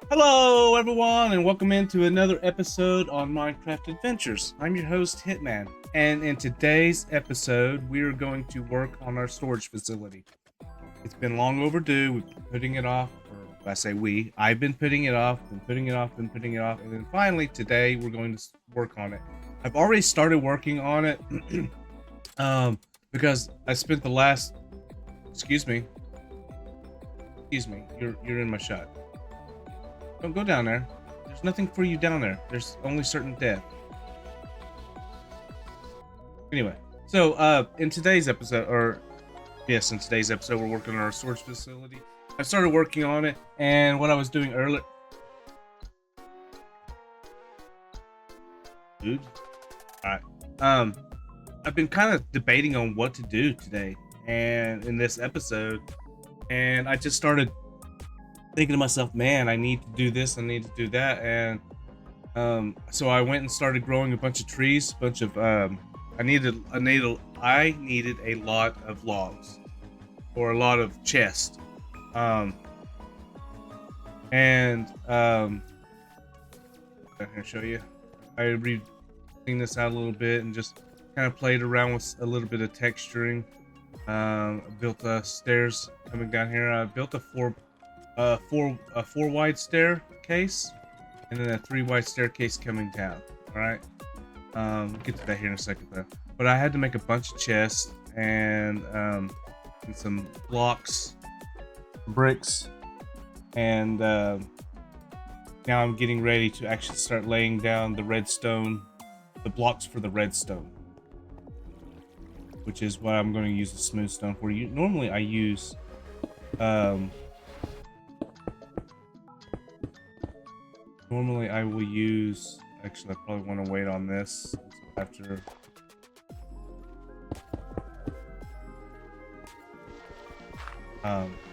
Hello everyone and welcome into another episode on Minecraft Adventures. I'm your host Hitman, and in today's episode we are going to work on our storage facility. It's been long overdue. We've been putting it off, or I say I've been putting it off, and then finally today we're going to work on it. I've already started working on it because I spent the last excuse me, you're in my shot. Don't go down there. There's nothing for you down there. There's only certain death. Anyway, so in today's episode, we're working on our storage facility. I started working on it, and what I was doing earlier. Dude. Alright. I've been kind of debating on what to do today and in this episode, and I just started thinking to myself, man, I need to do this, I need to do that, and so I went and started growing a bunch of trees, I needed a lot of logs, or a lot of chests, I'm gonna show you. I cleaned this out a little bit and just kind of played around with a little bit of texturing. Built stairs coming down here. I built a four wide staircase, and then a 3 wide staircase coming down. All right, we'll get to that here in a second though. But I had to make a bunch of chests and some blocks, bricks, and now I'm getting ready to actually start laying down the blocks for the redstone, which is what I'm going to use the smooth stone for. Normally I use Normally I will use, actually I probably want to wait on this after.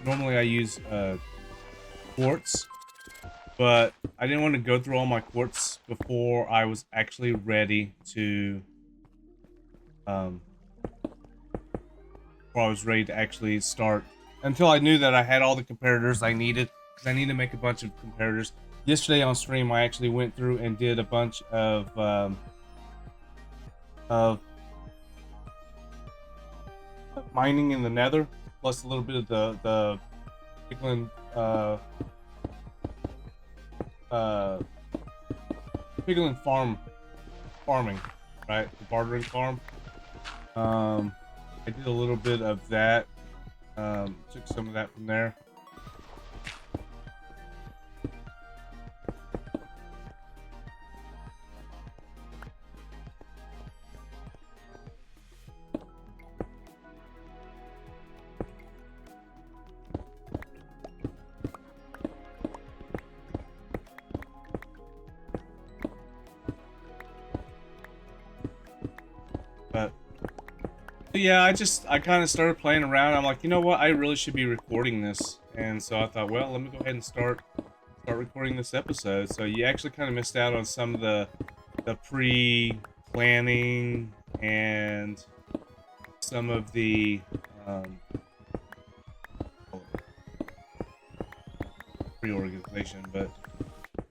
Normally I use quartz, but I didn't want to go through all my quartz before I was actually ready to actually start, until I knew that I had all the comparators I needed, because I need to make a bunch of comparators. Yesterday on stream, I actually went through and did a bunch of mining in the Nether, plus a little bit of the piglin farming, right? The bartering farm. I did a little bit of that. Took some of that from there. But yeah, I kind of started playing around. I'm like, you know what? I really should be recording this. And so I thought, well, let me go ahead and start recording this episode. So you actually kind of missed out on some of the pre-planning and some of the pre-organization, but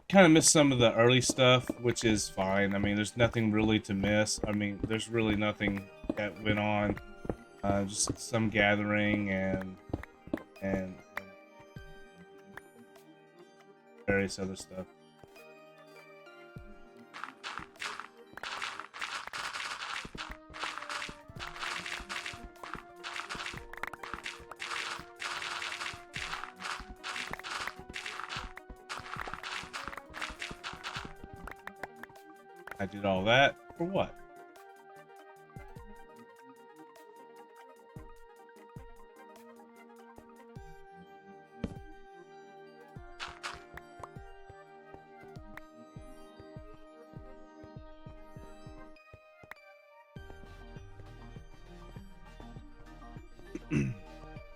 kind of missed some of the early stuff, which is fine. I mean, there's nothing really to miss. I mean, there's really nothing that went on. Just some gathering and various other stuff. I did all that for what?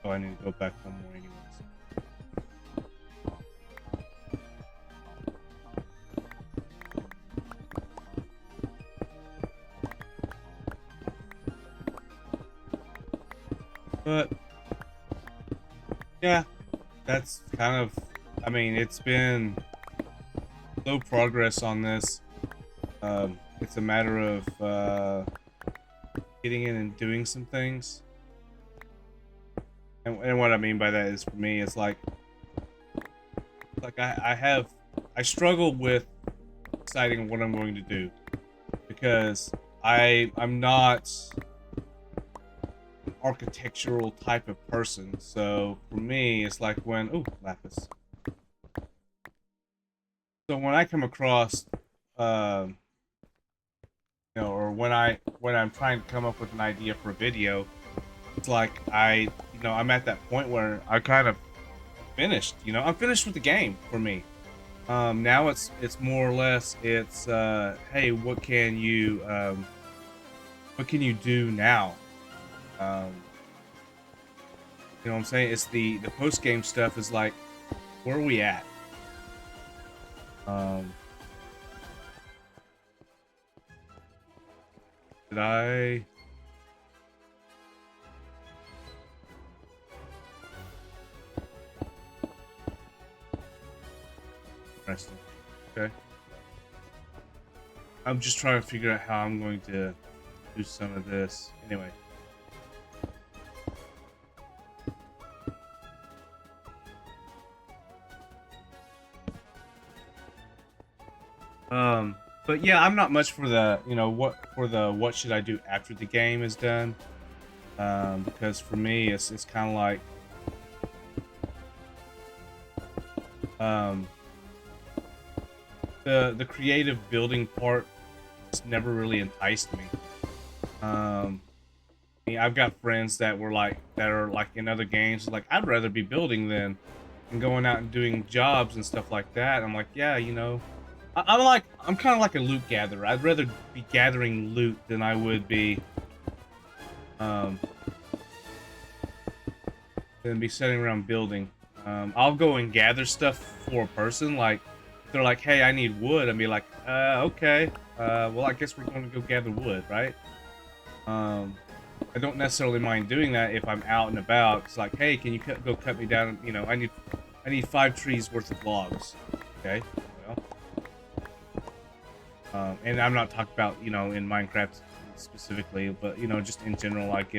Oh, I need to go back one more anyways. But yeah, that's kind of, I mean, it's been slow progress on this. It's a matter of getting in and doing some things. And what I mean by that is, for me, it's like I struggle with deciding what I'm going to do, because I'm not an architectural type of person. So for me, it's like when lapis. So when I come across or when I'm trying to come up with an idea for a video, it's like I'm at that point where I kind of finished. I'm finished with the game for me. Now it's more or less hey, what can you do now? You know what I'm saying? It's the post game stuff is like, where are we at? Did I? Interesting. Okay. I'm just trying to figure out how I'm going to do some of this. Anyway. But yeah, I'm not much for the, what should I do after the game is done. Because for me, it's kind of like, the creative building part just never really enticed me. I've got friends that are like in other games, like, I'd rather be building than going out and doing jobs and stuff like that. I'm like, yeah, I'm kind of like a loot gatherer. I'd rather be gathering loot than I would be sitting around building. I'll go and gather stuff for a person. Like, if they're like, hey, I need wood, I'd be like, okay, well, I guess we're going to go gather wood, right? I don't necessarily mind doing that if I'm out and about. It's like, hey, can you go cut me down? I need 5 trees worth of logs. Okay, well, and I'm not talking about in Minecraft specifically, but just in general, like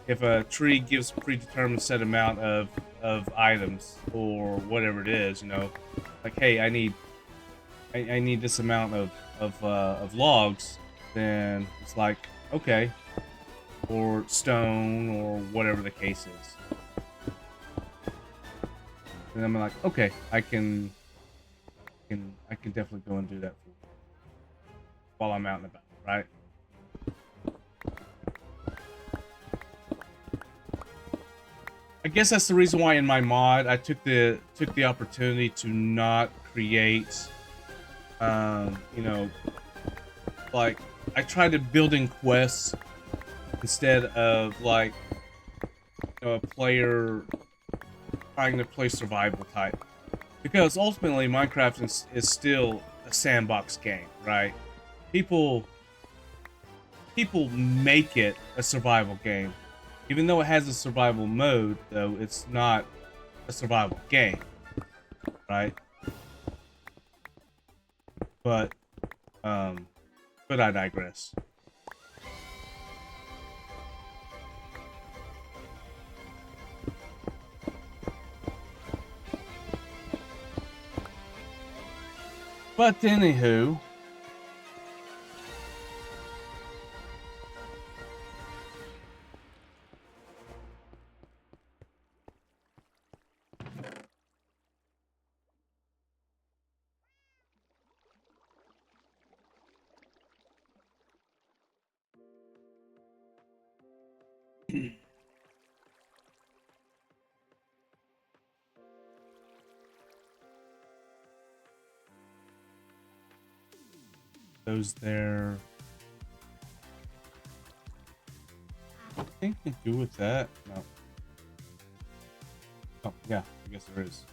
if a tree gives a predetermined set amount of items or whatever it is, like, hey, I need this amount of logs, then it's like, okay, or stone or whatever the case is. And I'm like, okay, I can definitely go and do that for you while I'm out and about, right? I guess that's the reason why in my mod I took the opportunity to not create, like, I tried to build in quests instead of like a player trying to play survival type, because ultimately Minecraft is still a sandbox game, right? People make it a survival game. Even though it has a survival mode, though, it's not a survival game, right? But I digress. But anywho, those there. Anything to do with that? No. Oh, yeah, I guess there is.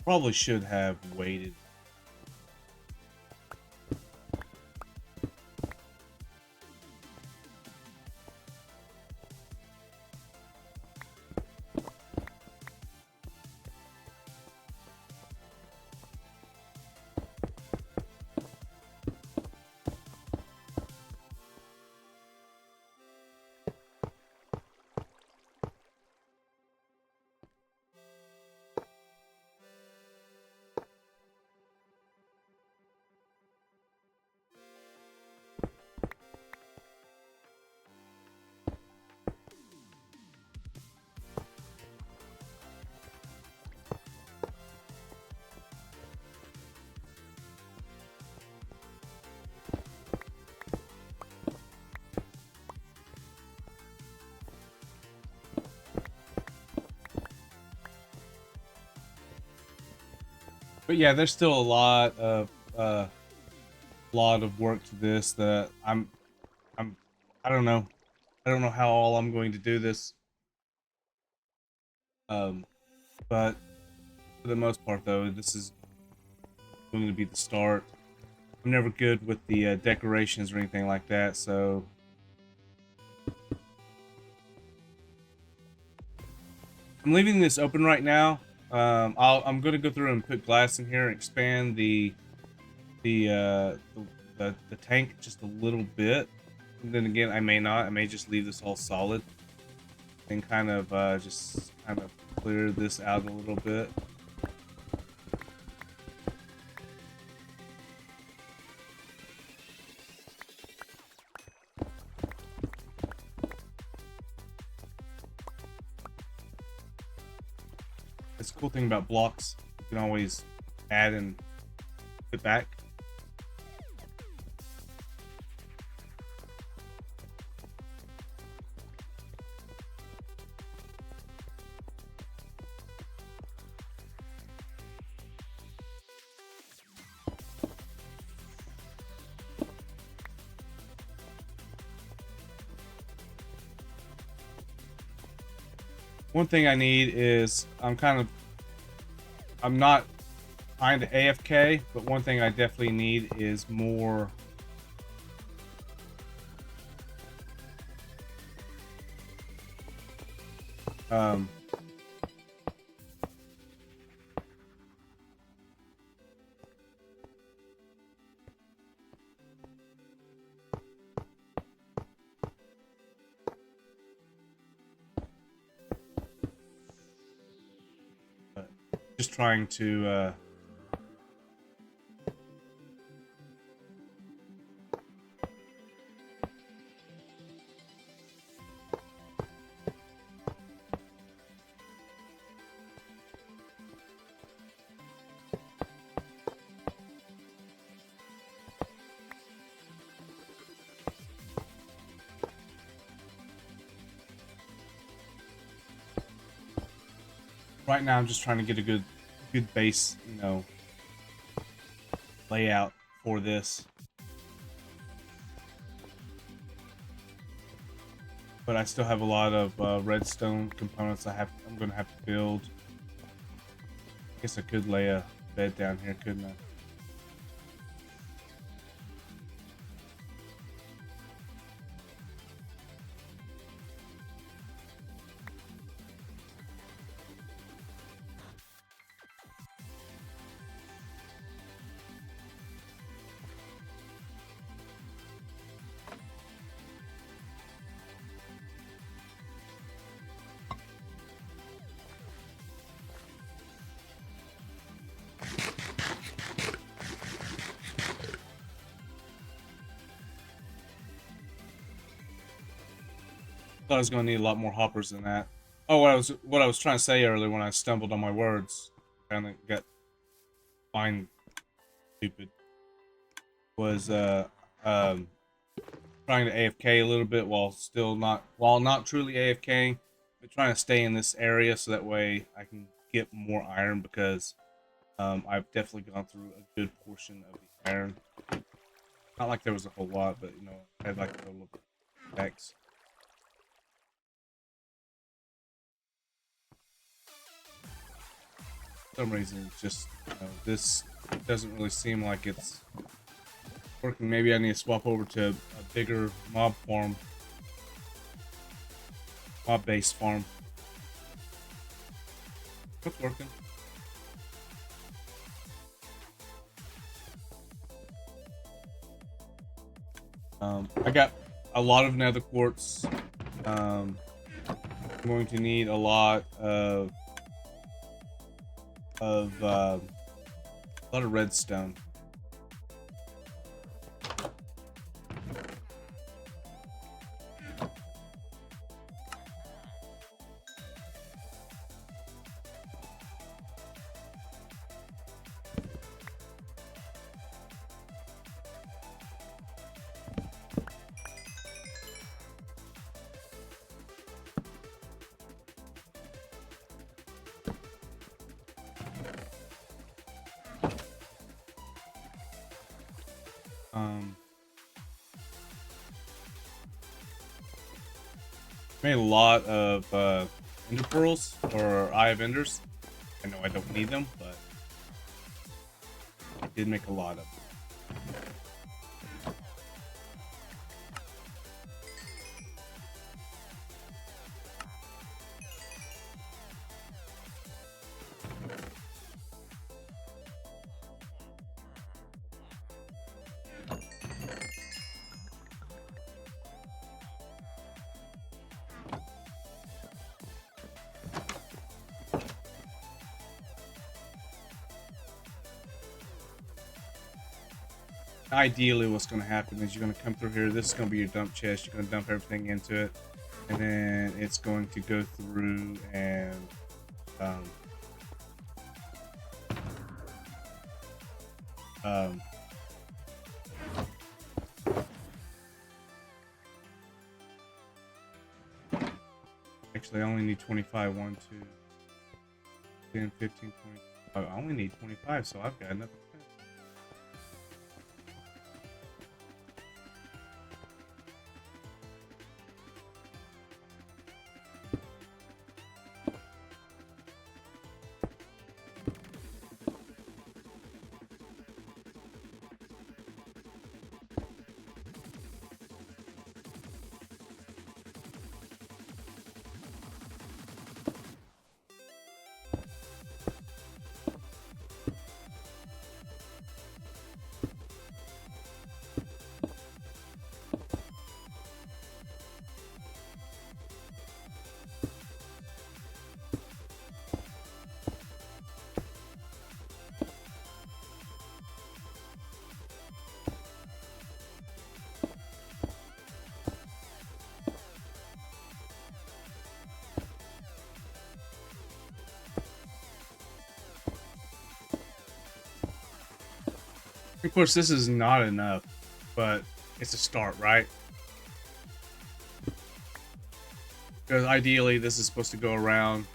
Probably should have waited. But yeah, there's still a lot of work to this that I'm I don't know. I don't know how all I'm going to do this. Um, but for the most part, though, this is going to be the start. I'm never good with the decorations or anything like that, so I'm leaving this open right now. I'm going to go through and put glass in here and expand the tank just a little bit. And then again, I may not. I may just leave this all solid and kind of just kind of clear this out a little bit. It's a cool thing about blocks. You can always add and put back. One thing I need is I'm not kind of AFK, but one thing I definitely need is more um just trying to right now I'm just trying to get a good base, you know, layout for this. But I still have a lot of redstone components I'm gonna have to build. I guess I could lay a bed down here, couldn't I? Thought I was gonna need a lot more hoppers than that. Oh, what I was trying to say earlier when I stumbled on my words, kind of got fine stupid, was trying to AFK a little bit while not truly AFKing, but trying to stay in this area so that way I can get more iron because I've definitely gone through a good portion of the iron. Not like there was a whole lot, but you know, I had like a little X. some reason, it's just, this doesn't really seem like it's working. Maybe I need to swap over to a bigger mob-based farm. It's working. I got a lot of nether quartz. I'm going to need a lot of redstone. Made a lot of ender pearls or eye of enders. I know I don't need them, but I did make a lot of them. Ideally, what's going to happen is you're going to come through here. This is going to be your dump chest. You're going to dump everything into it, and then it's going to go through and actually, I only need 25. 1, 2, 10, 15, 20. Oh, I only need 25, so I've got enough. Of course, this is not enough, but it's a start, right? Because ideally, this is supposed to go around.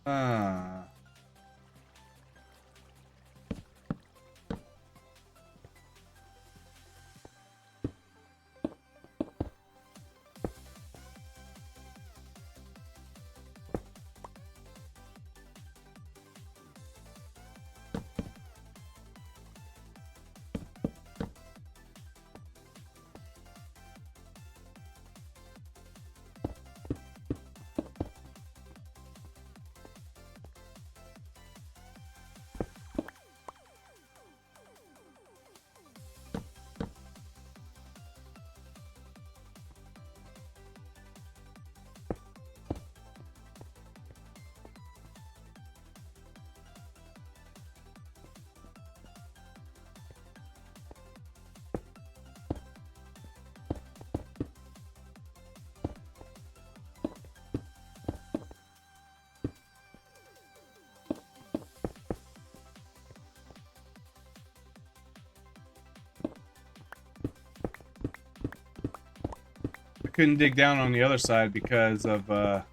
Ah. couldn't dig down on the other side because of right.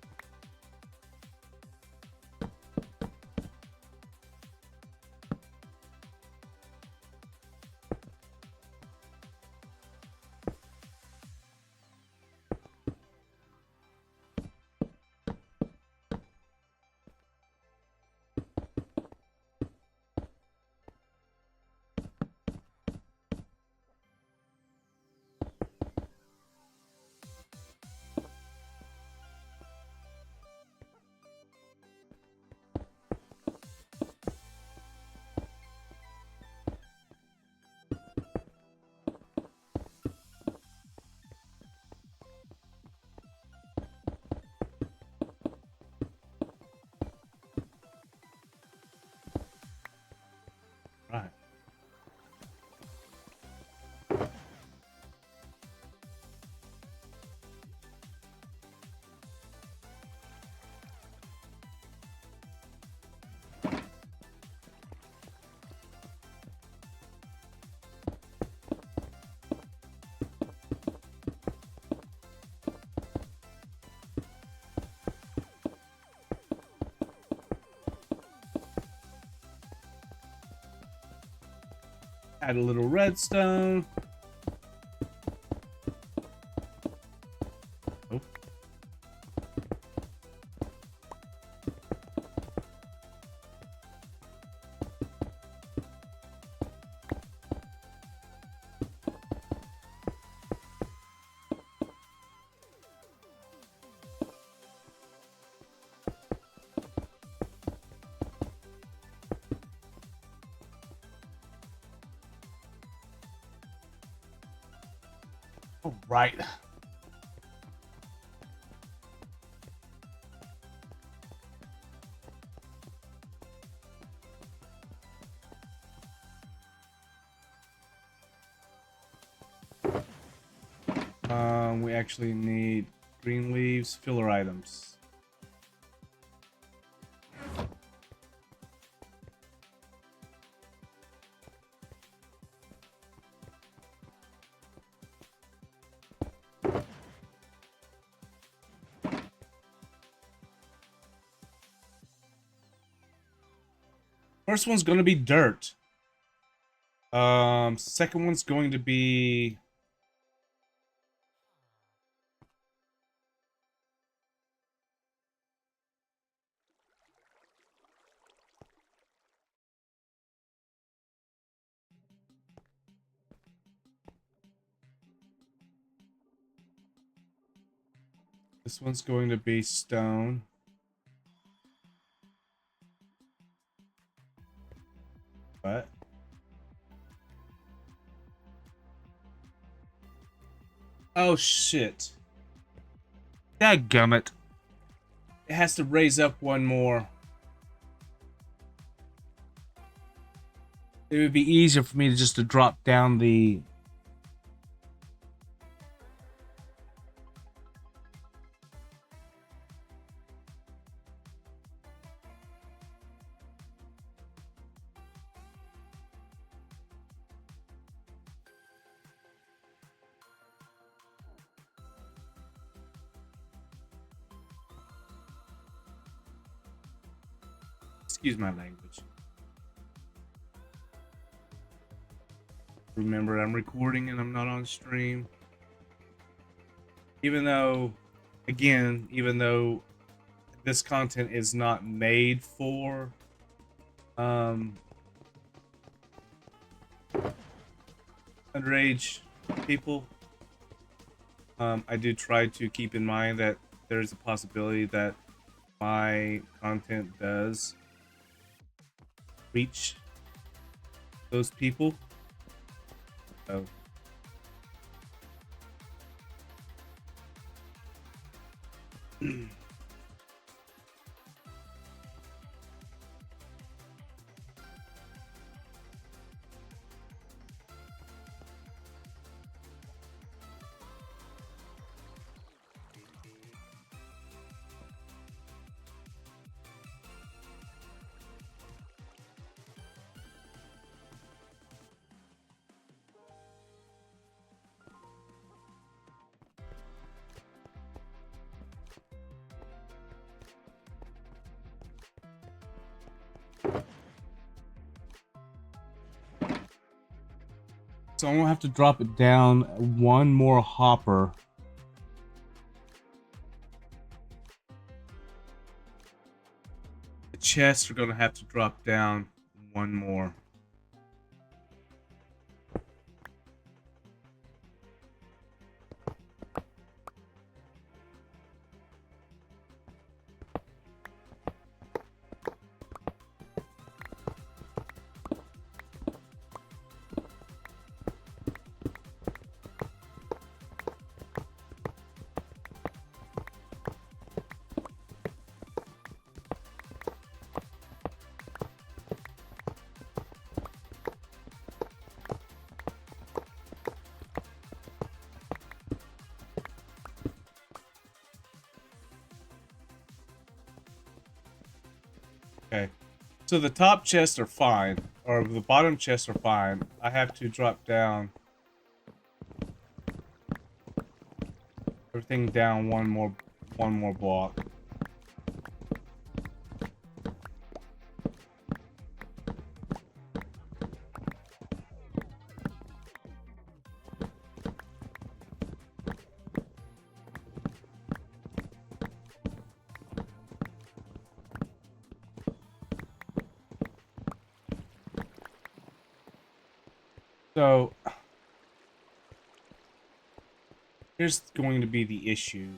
Add a little redstone. Oh. All right. We actually need green leaves, filler items. First one's going to be dirt. Second one's going to be this one's going to be stone. What? Oh shit. Dadgummit. It has to raise up one more. It would be easier for me to just drop down the... Excuse my language. Remember, I'm recording and I'm not on stream. Even though, again, even though this content is not made for underage people, I do try to keep in mind that there's a possibility that my content does reach those people. So So I'm gonna have to drop it down one more hopper. The chests are gonna have to drop down one more. Okay, so the top chests are fine, or the bottom chests are fine. I have to drop down everything down one more block. So here's going to be the issue.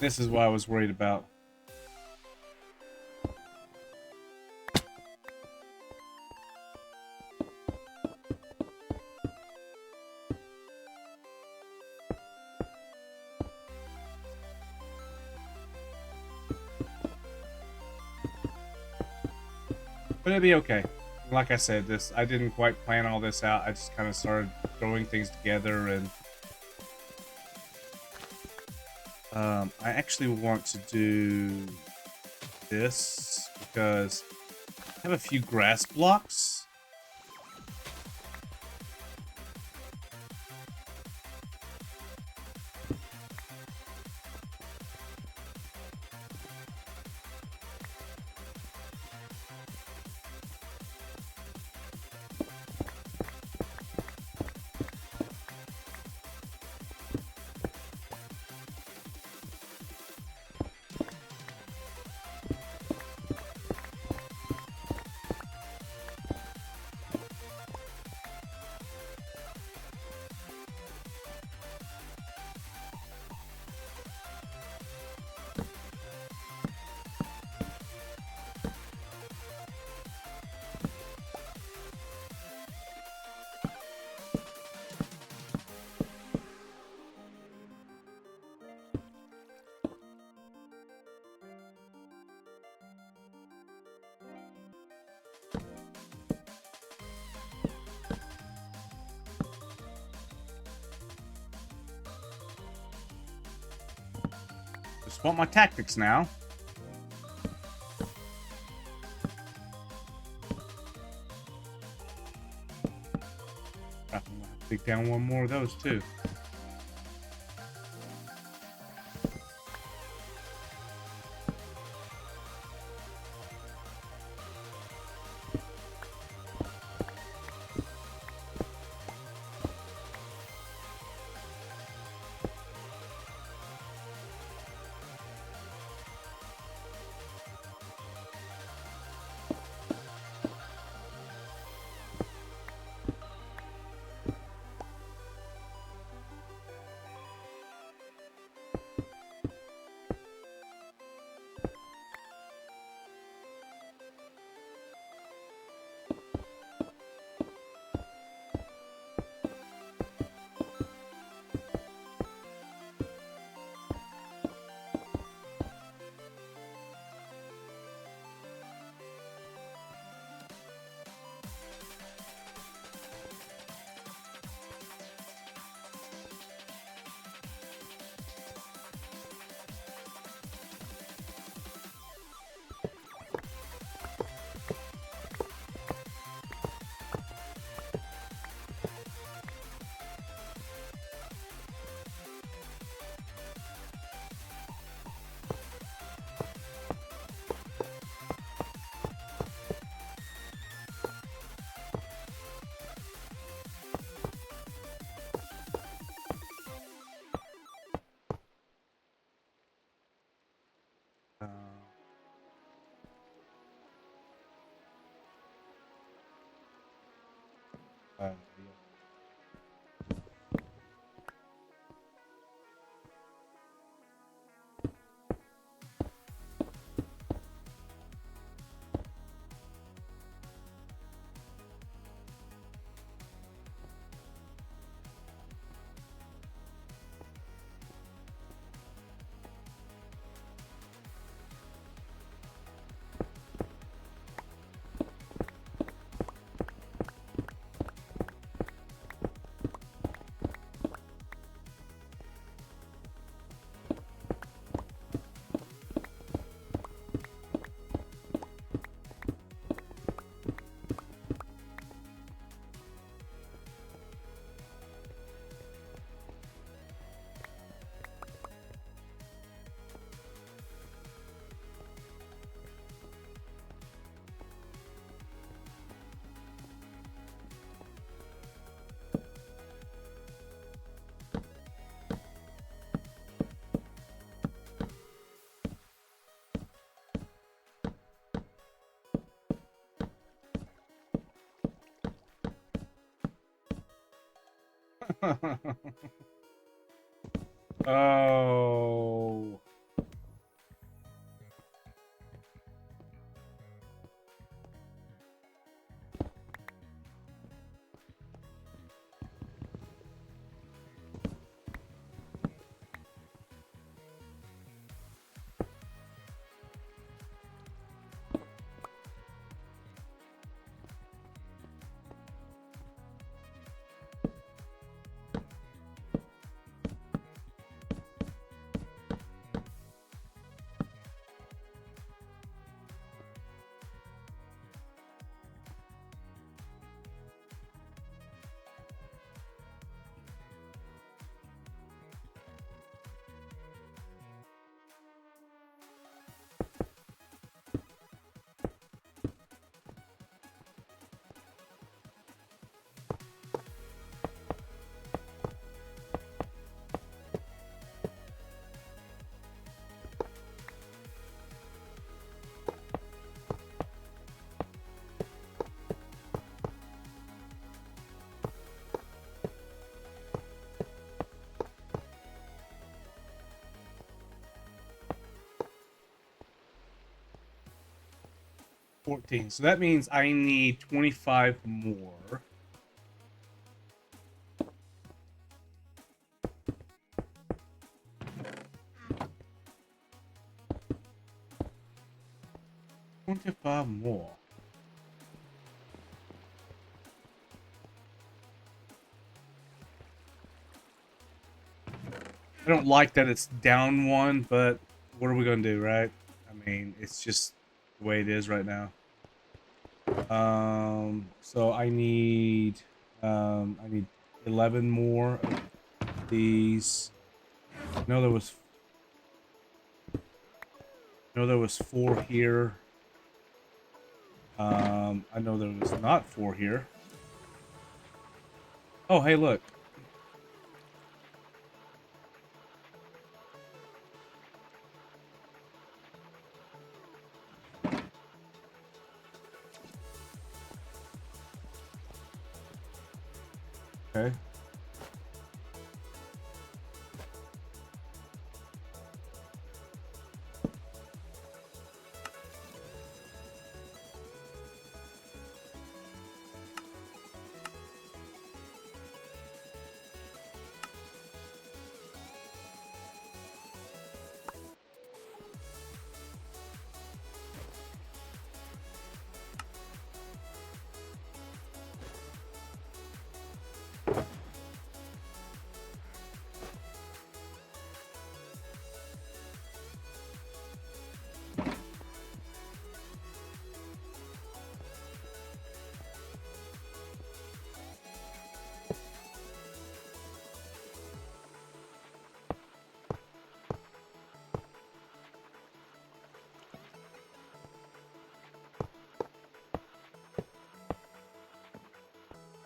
This is what I was worried about. But it'll be okay. Like I said, I didn't quite plan all this out. I just kind of started throwing things together, and I actually want to do this because I have a few grass blocks. Just want my tactics now. I'm gonna have to take down one more of those too. Oh. $14. So that means I need 25 more. $25 more. I don't like that it's down one, but what are we gonna do, right? I mean, it's just the way it is right now. So I need 11 more of these. No, there was 4 here. I know there was not 4 here. Oh, hey, look. Okay.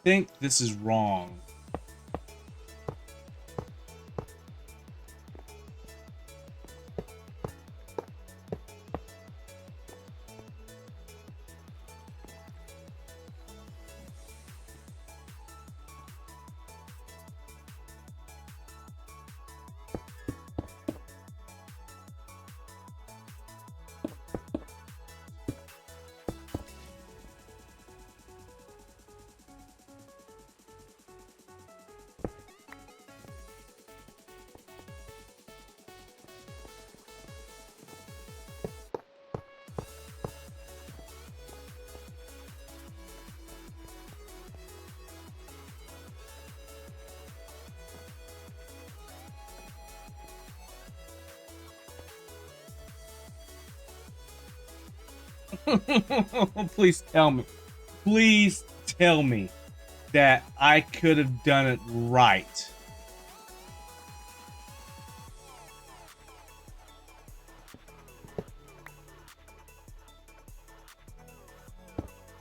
I think this is wrong. Please tell me. Please tell me that I could have done it right.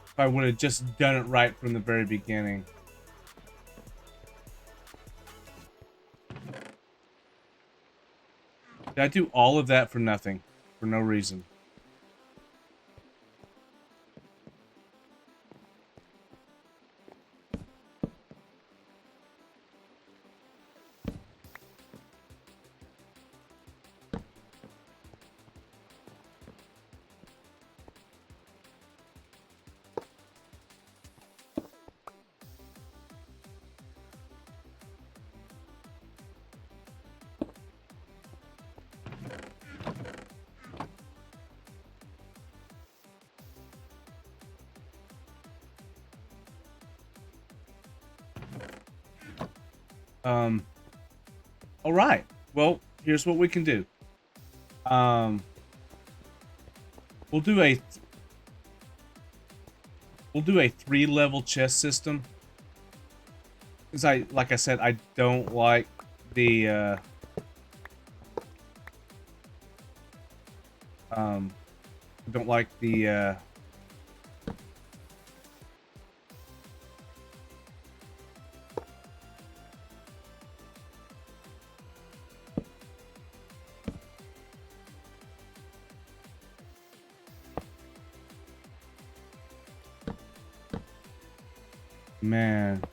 If I would have just done it right from the very beginning. Did I do all of that for nothing? For no reason? All right. Well, here's what we can do. We'll do a 3-level chess system. Because like I said, I don't like the man.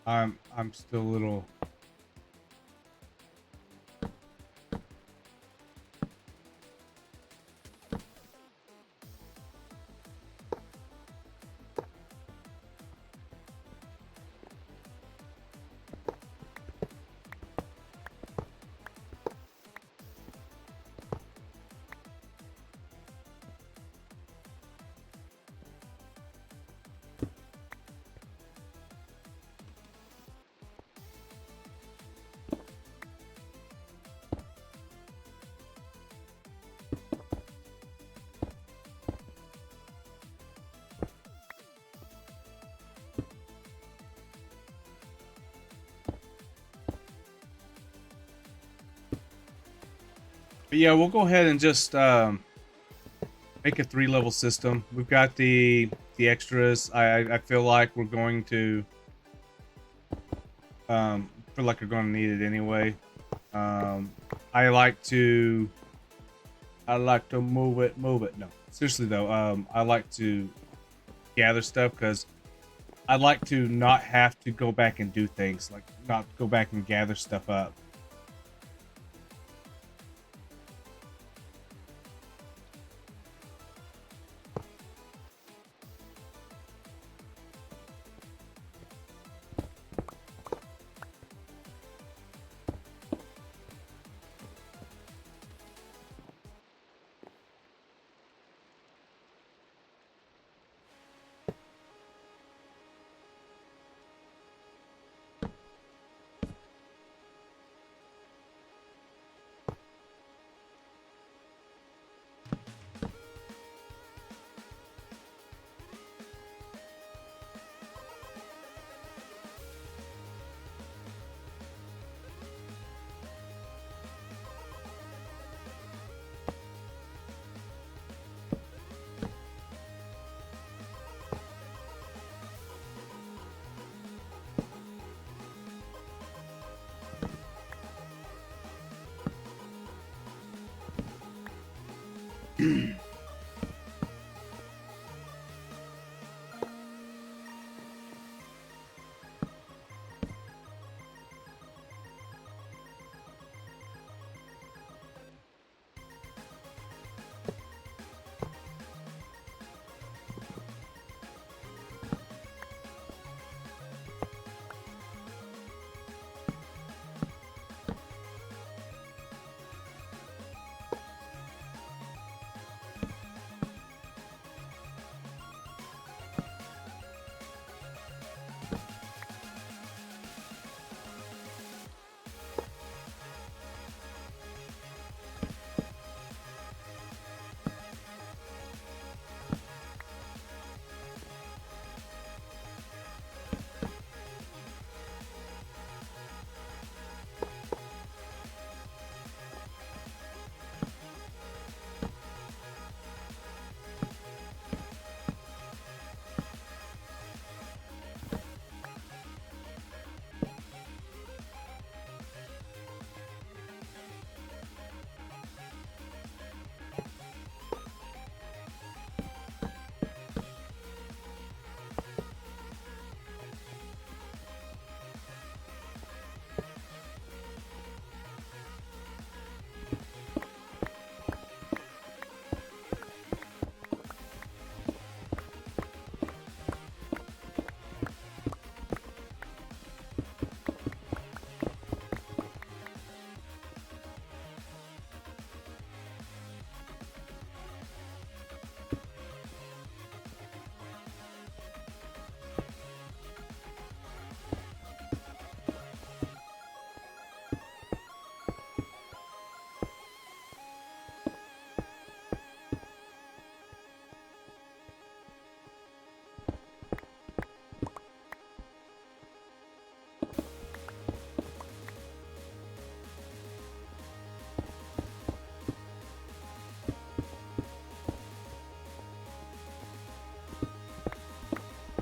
I'm still a little. But yeah, we'll go ahead and just make a 3-level system. We've got the extras. I feel like we're going to feel like we're going to need it anyway. I like to move it. No, seriously though, I like to gather stuff because I like to not have to go back and do things, like not go back and gather stuff up.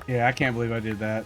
Yeah, I can't believe I did that.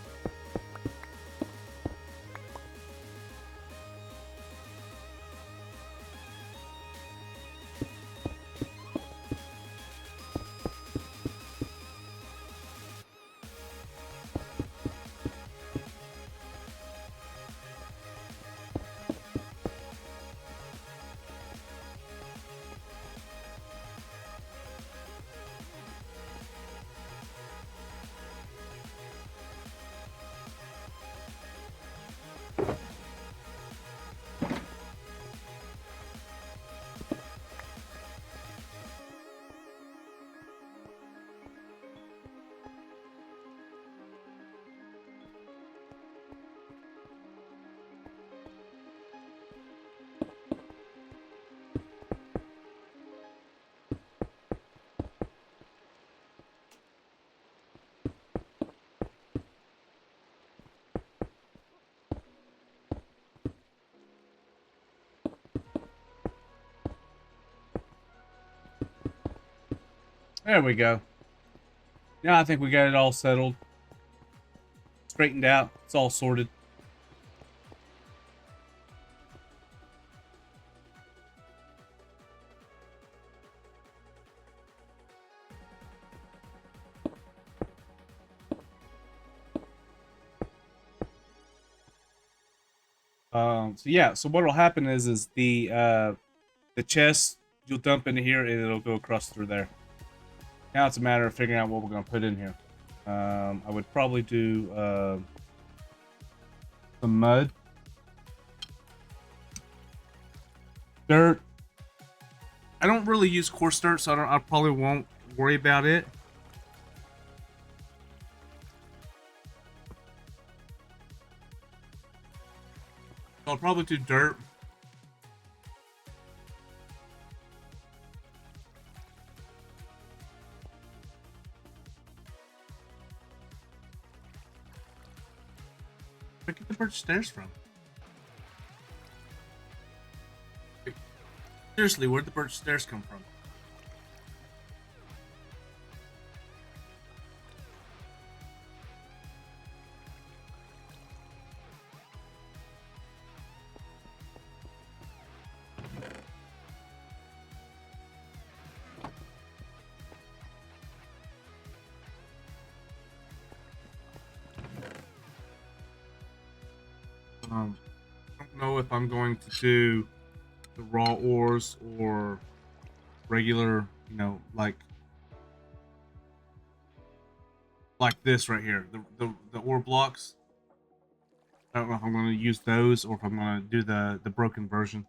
There we go. Now I think we got it all settled, straightened out. It's all sorted. So yeah, so what'll happen is the chest you'll dump into here and it'll go across through there. Now it's a matter of figuring out what we're gonna put in here. I would probably do some mud, dirt. I don't really use coarse dirt, so I probably won't worry about it. I'll probably do dirt. Where did the birch stairs from? Seriously, where'd the birch stairs come from? I don't know if I'm going to do the raw ores or regular, you know, like this right here, the ore blocks. I don't know if I'm going to use those or if I'm going to do the broken version.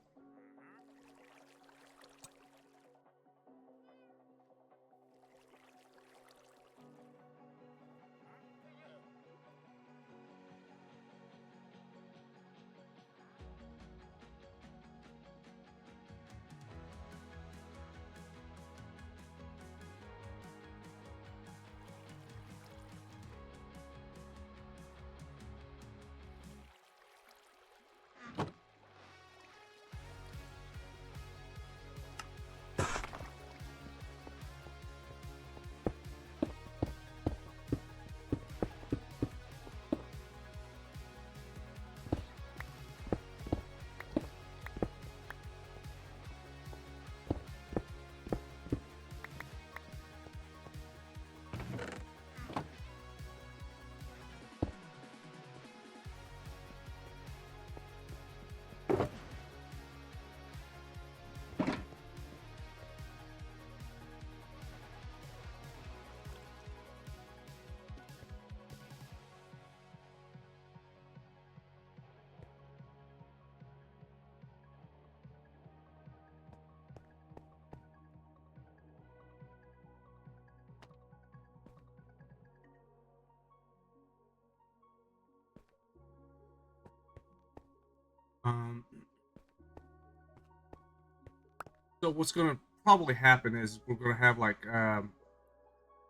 So what's gonna probably happen is we're gonna have like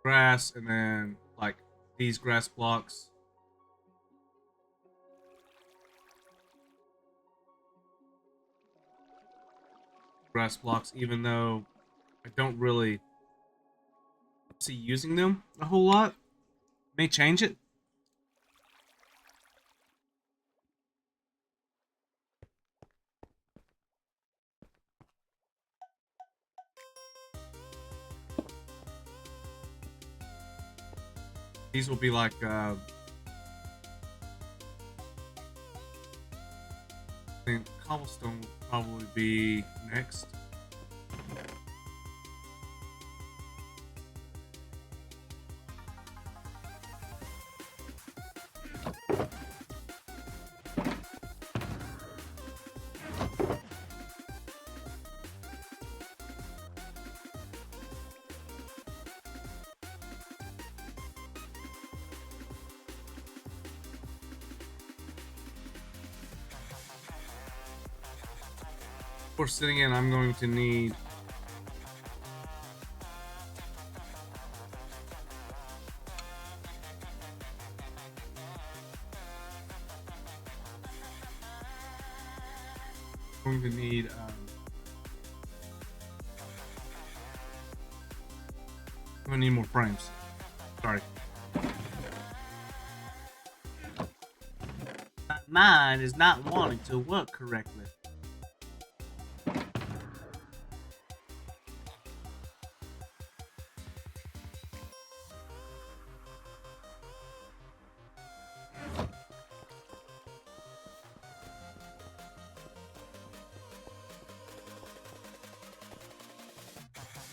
grass and then like these grass blocks. Grass blocks, even though I don't really see using them a whole lot. May change it. These will be like I think cobblestone will probably be next. Before sitting in, I'm going to need I'm gonna need more frames. Sorry. My mind is not wanting to work correctly.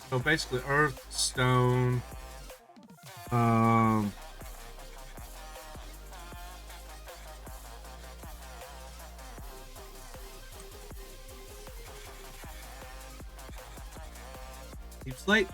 So basically, earth, stone, deep slate.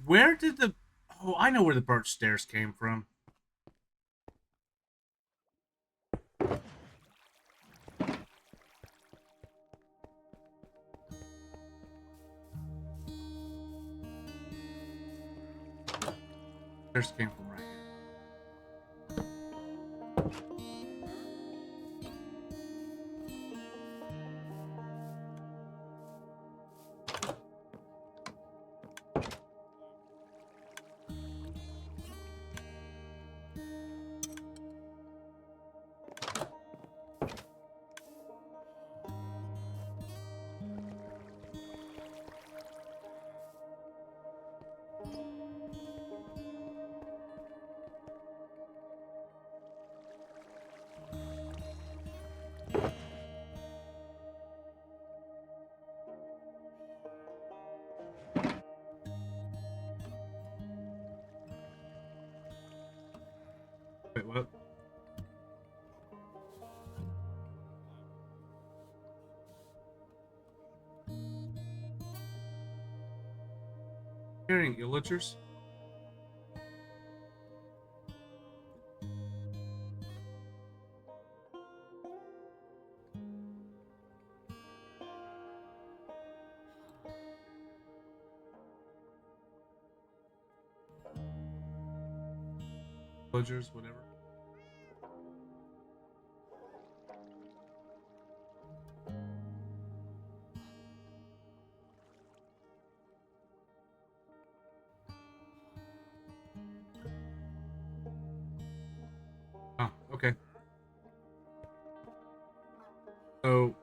Where did the... Oh, I know where the birch stairs came from. Stairs came from right here. hearing illagers? Villagers, whatever. Oh, okay. So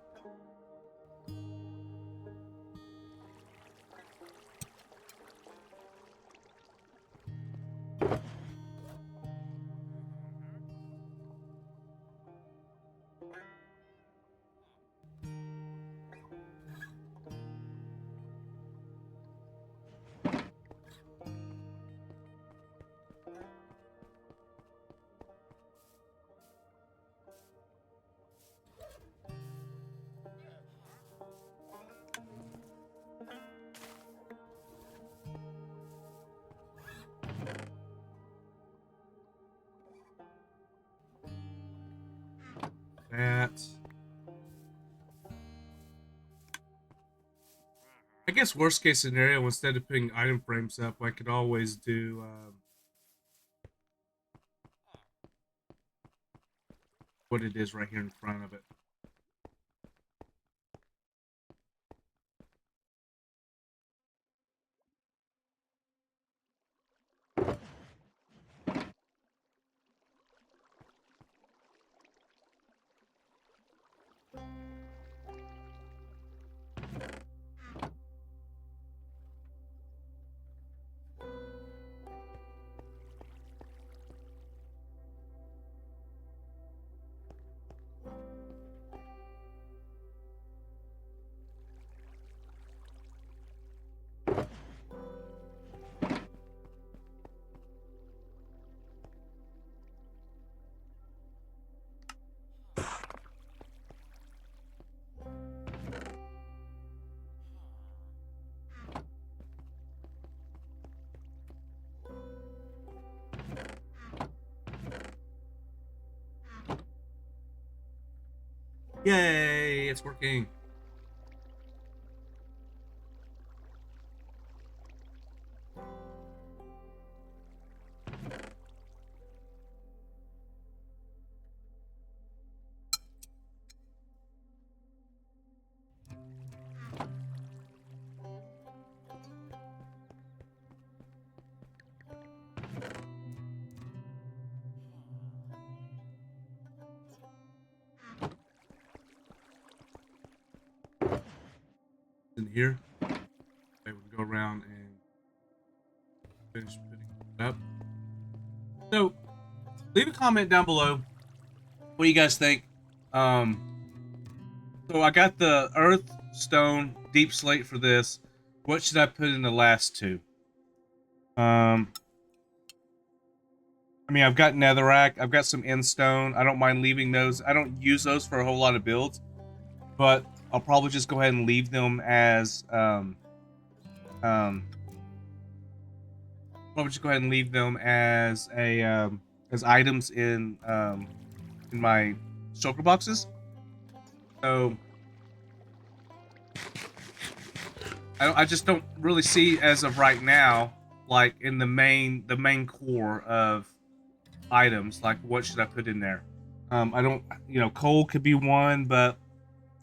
that, I guess worst case scenario, instead of putting item frames up, I could always do what it is right here in front of it. Yay, it's working. In here, I would go around and finish putting it up. So, leave a comment down below. What do you guys think? So I got the earth, stone, deep slate for this. What should I put in the last two? I mean, I've got netherrack. I've got some end stone. I don't mind leaving those. I don't use those for a whole lot of builds, but I'll probably just go ahead and leave them as probably just go ahead and leave them as a as items in my shulker boxes. So I just don't really see as of right now, like in the main core of items, like what should I put in there. I don't, coal could be one, but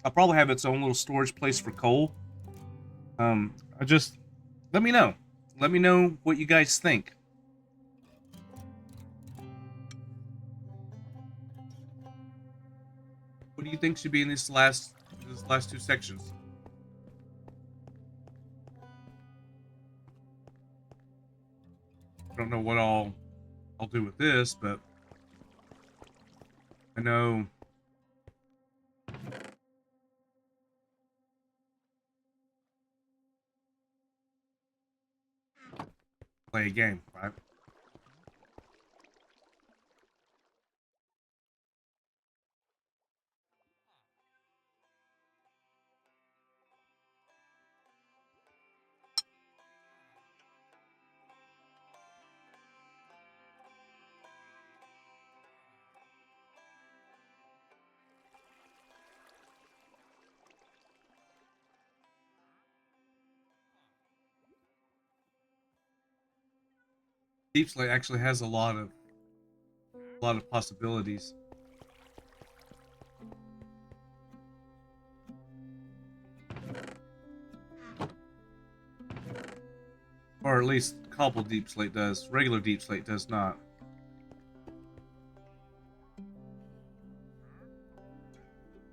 I'll probably have its own little storage place for coal. I just, let me know. Let me know what you guys think. What do you think should be in this last two sections? I don't know what I'll do with this, but I know play a game, right? Deep slate actually has a lot of possibilities. Or at least cobble deep slate does. Regular deep slate does not.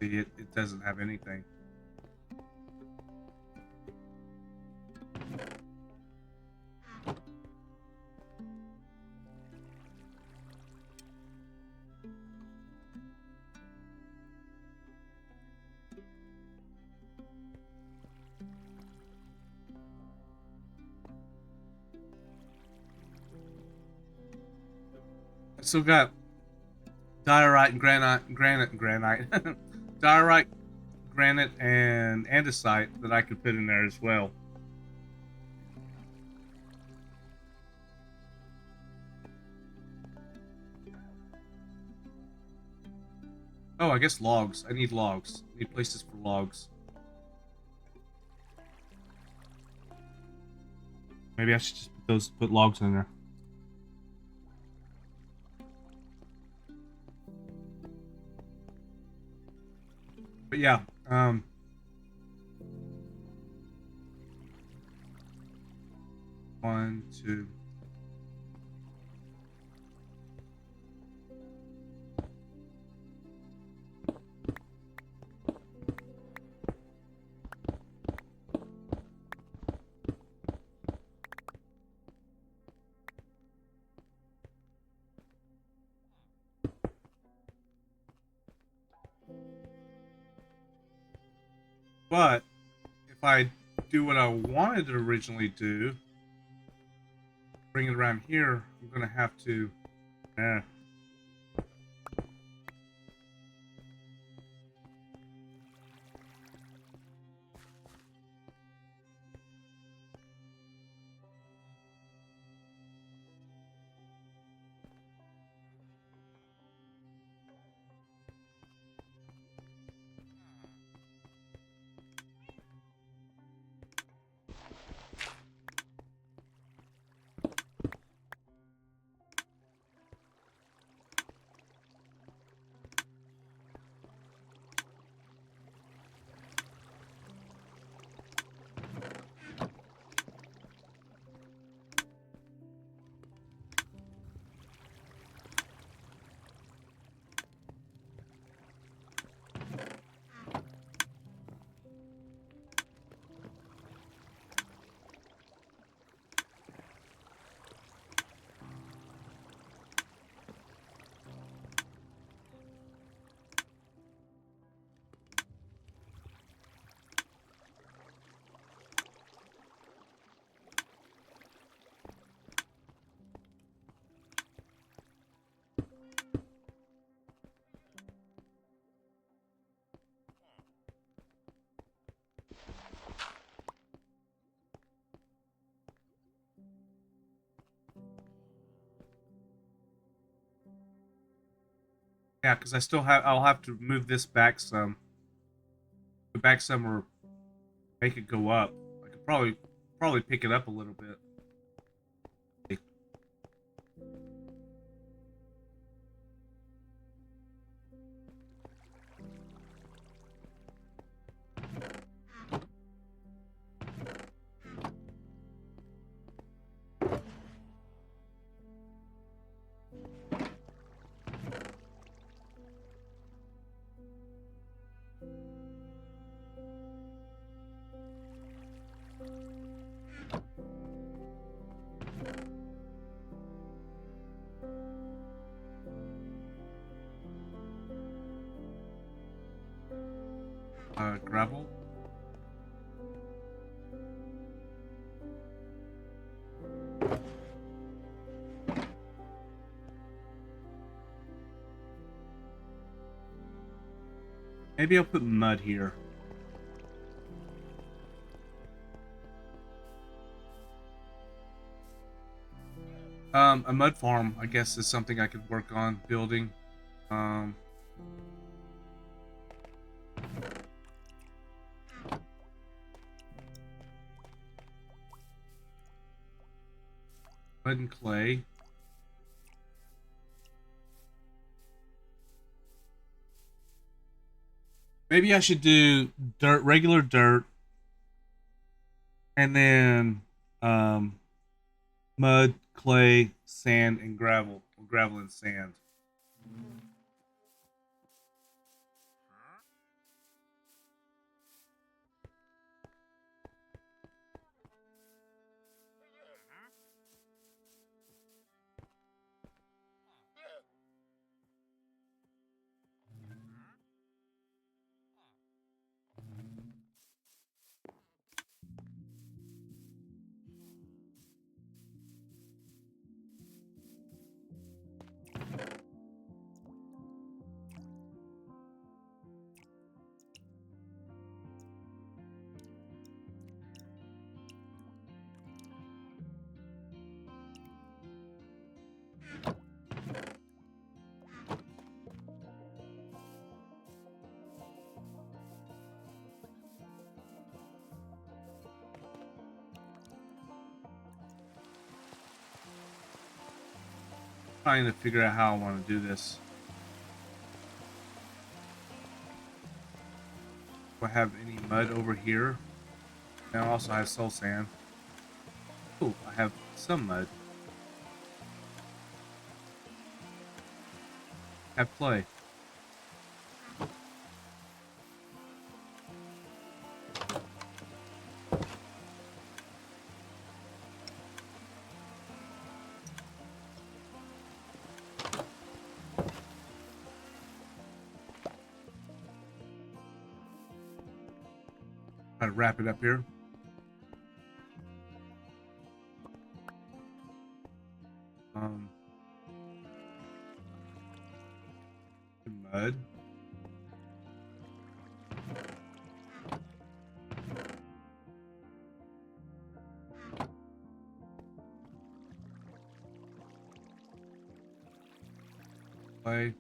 See, it doesn't have anything. I still got diorite and granite, diorite, granite, and andesite that I could put in there as well. Oh, I guess logs. I need logs. I need places for logs. Maybe I should just put logs in there. But yeah, 1, 2. But if I do what I wanted to originally do, bring it around here, I'm gonna have to. Yeah, because I still have. I'll have to move this back some. Go back some or make it go up. I could probably pick it up a little bit. Gravel. Maybe I'll put mud here. A mud farm, I guess, is something I could work on building. Mud and clay. Maybe I should do dirt, regular dirt, and then um, mud, clay, sand, and gravel. Or gravel and sand. Trying to figure out how I want to do this. Do I have any mud over here? And I also have soul sand. Oh, I have some mud. I have clay. Try to wrap it up here. Mud. Clay.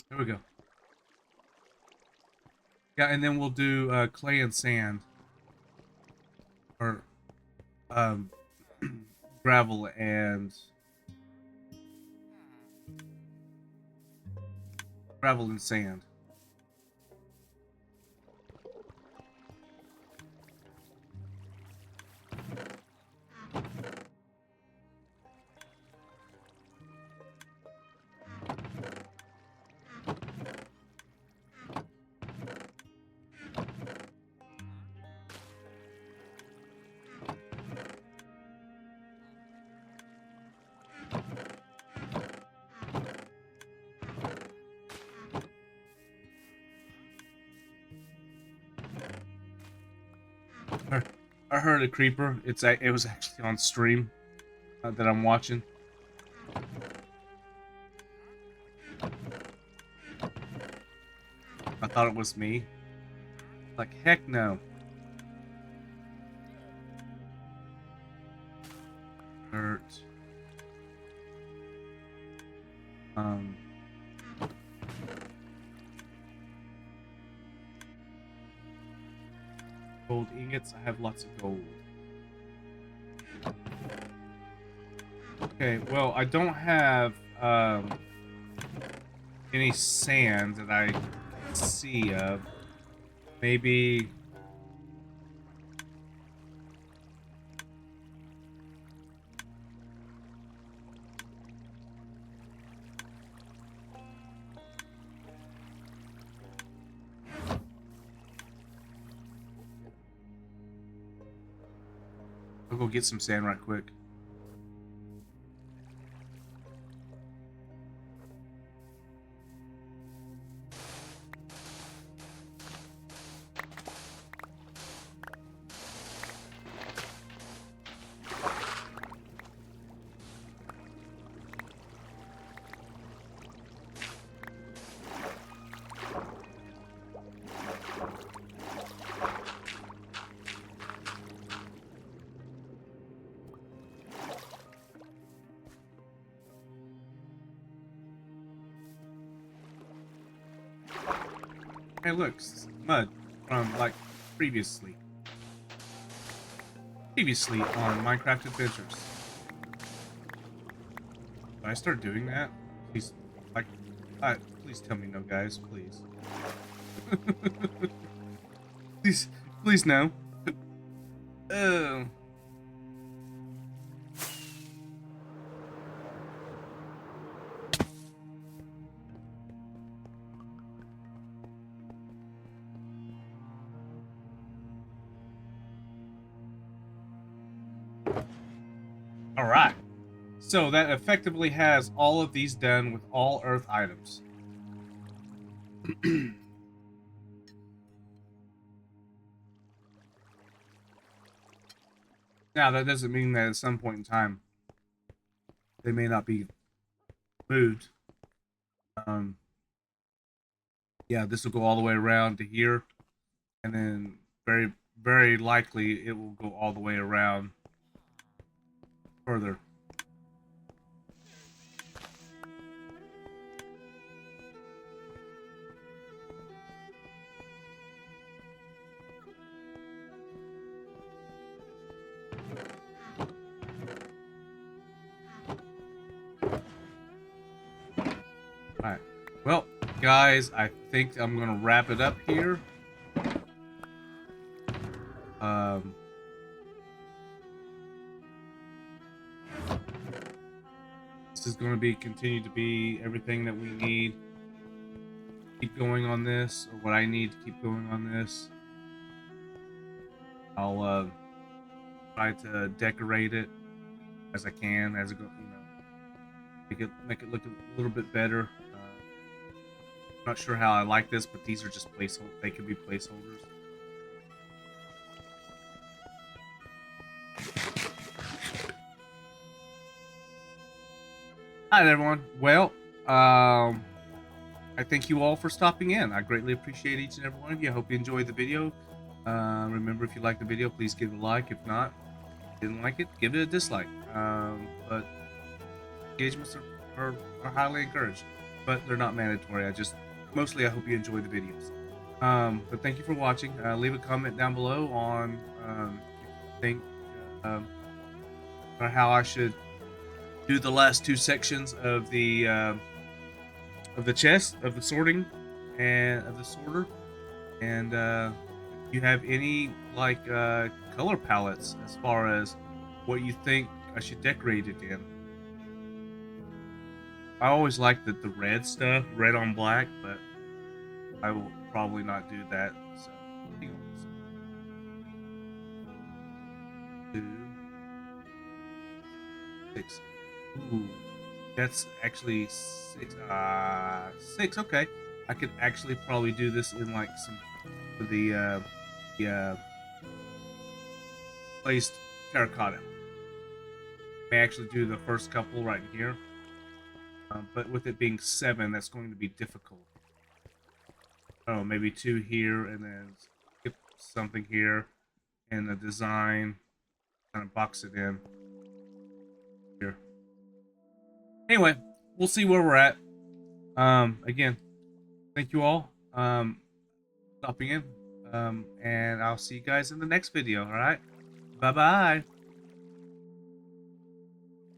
There we go. Yeah, and then we'll do clay and sand. Or um, gravel and sand. I heard a creeper. It was actually on stream that I'm watching. I thought it was me. Like, heck no. Dirt. Gold ingots. I have lots of gold. Okay, well, I don't have any sand that I can see of. Maybe I'll go get some sand right quick. Hey, look, mud from like previously on Minecraft Adventures. When I start doing that, please, like, please tell me no, guys, please. please, please no. Oh. All right. So that effectively has all of these done with all Earth items. Now, that doesn't mean that at some point in time they may not be moved. Yeah, this will go all the way around to here, and then very, very likely it will go all the way around further. Alright. Well, guys, I think I'm going to wrap it up here. This is going to be continue to be everything that we need. Keep going on this, or what I need to keep going on this. I'll try to decorate it as I can, as it goes, make it look a little bit better. Not sure how I like this, but these are just placeholders. They could be placeholders. Hi everyone. Well, I thank you all for stopping in. I greatly appreciate each and every one of you. I hope you enjoyed the video. Remember, if you liked the video, please give it a like. If not, didn't like it, give it a dislike. But engagements are highly encouraged, but they're not mandatory. Mostly I hope you enjoy the videos. But thank you for watching. Leave a comment down below on if you think how I should do the last two sections of the chest, of the sorting, and of the sorter. And if you have any like color palettes as far as what you think I should decorate it in. I always like the red stuff, red on black, but I will probably not do that. So, 2, 6. Ooh, that's actually 6. 6. Okay, I could actually probably do this in like some of the placed terracotta. May actually do the first couple right here, but with it being 7, that's going to be difficult. Oh, maybe 2 here, and then skip something here, and the design, kind of box it in here. Anyway, we'll see where we're at. Again, thank you all stopping in, and I'll see you guys in the next video. All right, bye bye.